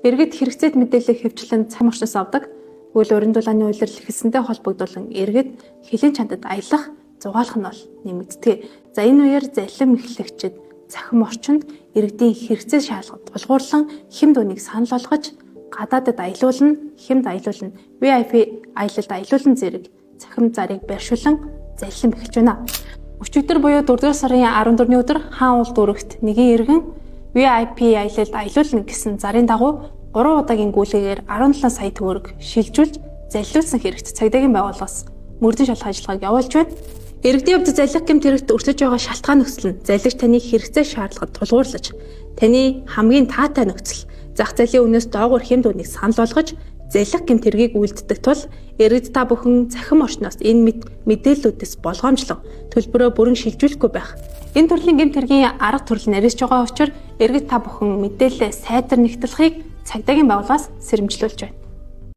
Иргэд хэрэгцээт мэдээлэл хэвчлэн цаг орчноос авдаг. Үйл уран дулааны улирал эхэлсэнтэй холбогдуулан иргэд хилийн чандад аялах, зугаалах нь бол нэмэгддэг. За энэ үеэр залхим эхлэгчид цахим орчинд иргэдийн хэрэгцээ шаардлагад тулгуурлан хэм дүүнийг санал болгож гадаадад аялуулна, хэмд аялуулна, VIP аялалд аялуулна зэрэг цахим зарыг байршуулан залхим эхэлж байна. Өчигдөр буюу 4 сарын 14-ний өдөр хаан улд өргөт нэгэн иргэн VIP аялалд аялуулна гэсэн зарын дагуу 3 удаагийн гүйлгээгээр 17 сая төгрөг шилжүүлж залхиулсан хэрэгт цагдаагийн байгууллагаас мөрдөн шалгах ажиллагааг явуулж байна. Иргэдийн хувьд залхих гэмт хэрэгт өртөж байгаа шалтгаан нөхцөл нь залхигч таны хэрэгцээ шаардлагад тулгуурлаж таны хамгийн таатай нөхцөл зах зээлийн үнээс доогуур хэмд үнийг санал болгож залхих гэмт хэргийг үйлддэг тул иргэд та бүхэн цахим орчноос энэ мэдээллүүдээс болгоомжлон төлбөрөө бүрэн шилжүүлэхгүй байх. Энэ төрлийн гэмт хэргийн арга төрөл нарийж байгаа учраас иргэд та бүхэн мэдээлэлээ сайтар нэгтлэхийг цагдаагийн байгууллагаас сэрэмжлүүлж байна.